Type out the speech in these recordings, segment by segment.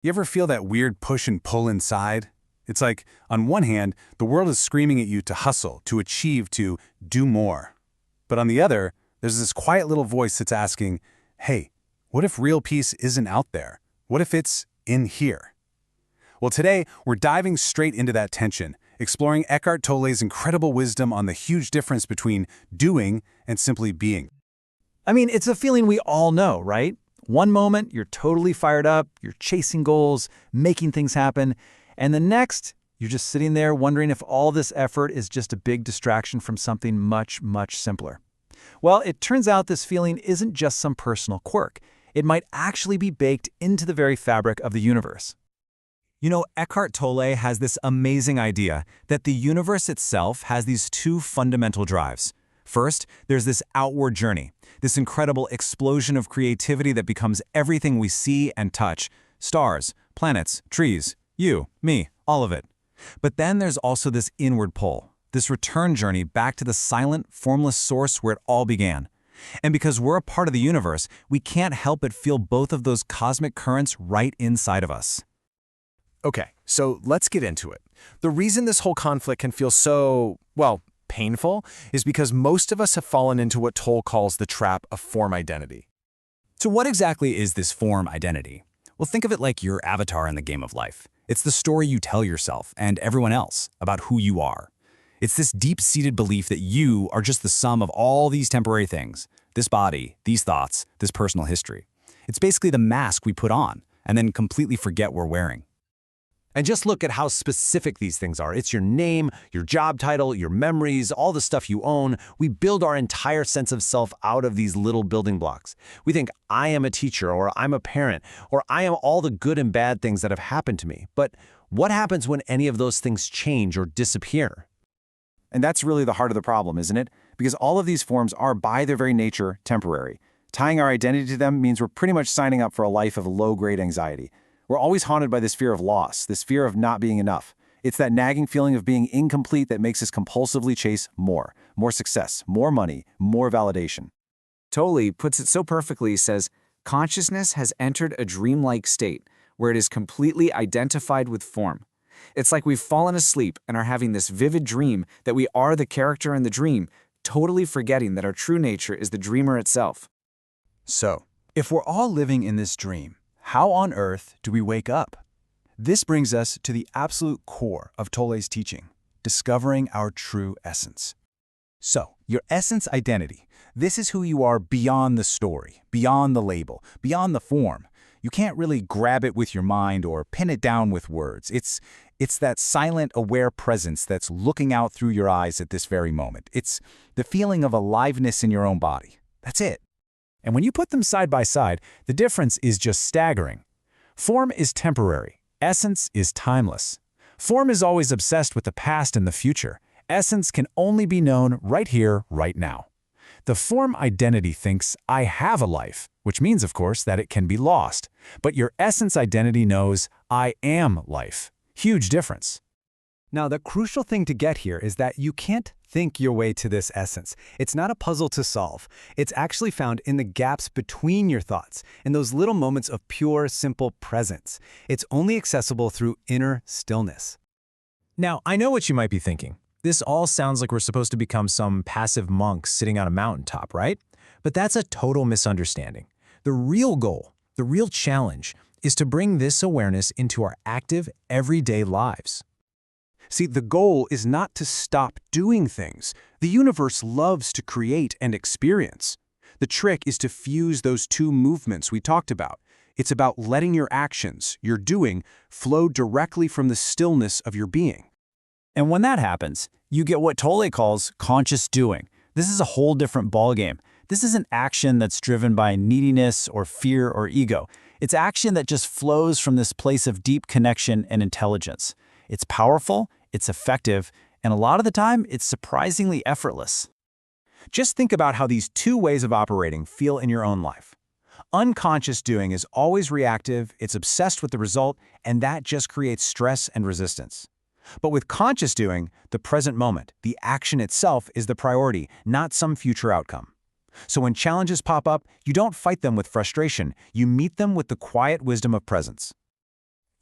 You ever feel that weird push and pull inside? It's like, on one hand, the world is screaming at you to hustle, to achieve, to do more. But on the other, there's this quiet little voice that's asking, hey, what if real peace isn't out there? What if it's in here? Well, today, we're diving straight into that tension, exploring Eckhart Tolle's incredible wisdom on the huge difference between doing and simply being. I mean, it's a feeling we all know, right? One moment, you're totally fired up, you're chasing goals, making things happen, and the next, you're just sitting there wondering if all this effort is just a big distraction from something much, much simpler. Well, it turns out this feeling isn't just some personal quirk. It might actually be baked into the very fabric of the universe. You know, Eckhart Tolle has this amazing idea that the universe itself has these two fundamental drives. First, there's this outward journey, this incredible explosion of creativity that becomes everything we see and touch: stars, planets, trees, you, me, all of it. But then there's also this inward pull, this return journey back to the silent, formless source where it all began. And because we're a part of the universe, we can't help but feel both of those cosmic currents right inside of us. Okay, so let's get into it. The reason this whole conflict can feel so, painful is because most of us have fallen into what Tolle calls the trap of form identity. So what exactly is this form identity? Well, think of it like your avatar in the game of life. It's the story you tell yourself and everyone else about who you are. It's this deep-seated belief that you are just the sum of all these temporary things: this body, these thoughts, this personal history. It's basically the mask we put on and then completely forget we're wearing. And just look at how specific these things are. It's your name, your job title, your memories, all the stuff you own. We build our entire sense of self out of these little building blocks. We think, I am a teacher, or I'm a parent, or I am all the good and bad things that have happened to me. But what happens when any of those things change or disappear? And that's really the heart of the problem, isn't it? Because all of these forms are, by their very nature, temporary. Tying our identity to them means we're pretty much signing up for a life of low-grade anxiety. We're always haunted by this fear of loss, this fear of not being enough. It's that nagging feeling of being incomplete that makes us compulsively chase more success, more money, more validation. Tolle puts it so perfectly. He says, consciousness has entered a dreamlike state where it is completely identified with form. It's like we've fallen asleep and are having this vivid dream that we are the character in the dream, totally forgetting that our true nature is the dreamer itself. So, if we're all living in this dream, how on earth do we wake up? This brings us to the absolute core of Tolle's teaching: discovering our true essence. So, your essence identity. This is who you are beyond the story, beyond the label, beyond the form. You can't really grab it with your mind or pin it down with words. It's that silent, aware presence that's looking out through your eyes at this very moment. It's the feeling of aliveness in your own body. That's it. And when you put them side by side, the difference is just staggering. Form is temporary. Essence is timeless. Form is always obsessed with the past and the future. Essence can only be known right here, right now. The form identity thinks, I have a life, which means, of course, that it can be lost. But your essence identity knows, I am life. Huge difference. Now, the crucial thing to get here is that you can't think your way to this essence. It's not a puzzle to solve. It's actually found in the gaps between your thoughts, in those little moments of pure, simple presence. It's only accessible through inner stillness. Now, I know what you might be thinking. This all sounds like we're supposed to become some passive monks sitting on a mountaintop, right? But that's a total misunderstanding. The real goal, the real challenge, is to bring this awareness into our active, everyday lives. See, the goal is not to stop doing things. The universe loves to create and experience. The trick is to fuse those two movements we talked about. It's about letting your actions, your doing, flow directly from the stillness of your being. And when that happens, you get what Tolle calls conscious doing. This is a whole different ballgame. This isn't action that's driven by neediness or fear or ego. It's action that just flows from this place of deep connection and intelligence. It's powerful, it's effective, and a lot of the time, it's surprisingly effortless. Just think about how these two ways of operating feel in your own life. Unconscious doing is always reactive, it's obsessed with the result, and that just creates stress and resistance. But with conscious doing, the present moment, the action itself is the priority, not some future outcome. So when challenges pop up, you don't fight them with frustration, you meet them with the quiet wisdom of presence.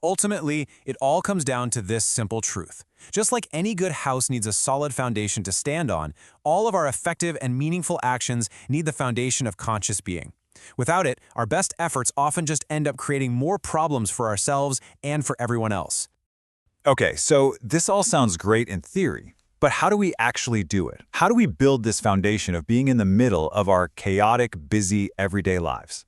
Ultimately, it all comes down to this simple truth. Just like any good house needs a solid foundation to stand on, all of our effective and meaningful actions need the foundation of conscious being. Without it, our best efforts often just end up creating more problems for ourselves and for everyone else. Okay, so this all sounds great in theory, but how do we actually do it? How do we build this foundation of being in the middle of our chaotic, busy, everyday lives?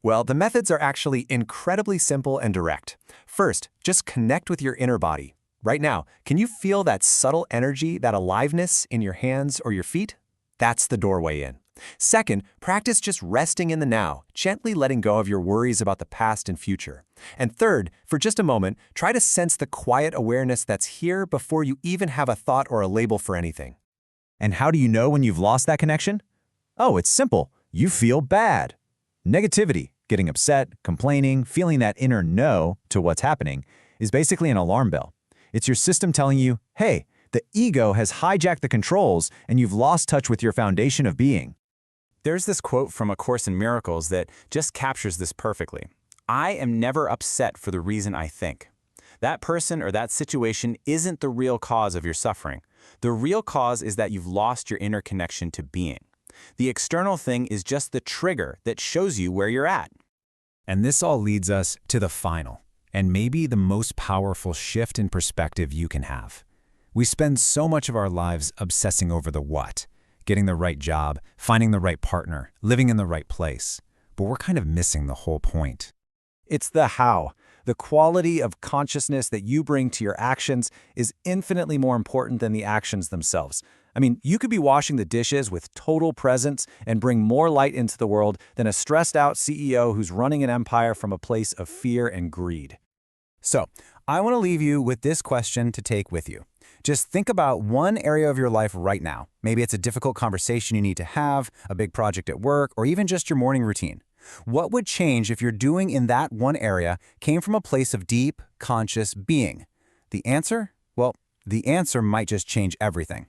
Well, the methods are actually incredibly simple and direct. First, just connect with your inner body. Right now, can you feel that subtle energy, that aliveness in your hands or your feet? That's the doorway in. Second, practice just resting in the now, gently letting go of your worries about the past and future. And third, for just a moment, try to sense the quiet awareness that's here before you even have a thought or a label for anything. And how do you know when you've lost that connection? Oh, it's simple. You feel bad. Negativity, getting upset, complaining, feeling that inner no to what's happening, is basically an alarm bell. It's your system telling you, hey, the ego has hijacked the controls and you've lost touch with your foundation of being. There's this quote from A Course in Miracles that just captures this perfectly. I am never upset for the reason I think. That person or that situation isn't the real cause of your suffering. The real cause is that you've lost your inner connection to being. The external thing is just the trigger that shows you where you're at. And this all leads us to the final, and maybe the most powerful shift in perspective you can have. We spend so much of our lives obsessing over the what, getting the right job, finding the right partner, living in the right place. But we're kind of missing the whole point. It's the how. The quality of consciousness that you bring to your actions is infinitely more important than the actions themselves. I mean, you could be washing the dishes with total presence and bring more light into the world than a stressed out CEO who's running an empire from a place of fear and greed. So, I want to leave you with this question to take with you. Just think about one area of your life right now. Maybe it's a difficult conversation you need to have, a big project at work, or even just your morning routine. What would change if your doing in that one area came from a place of deep, conscious being? The answer? Well, the answer might just change everything.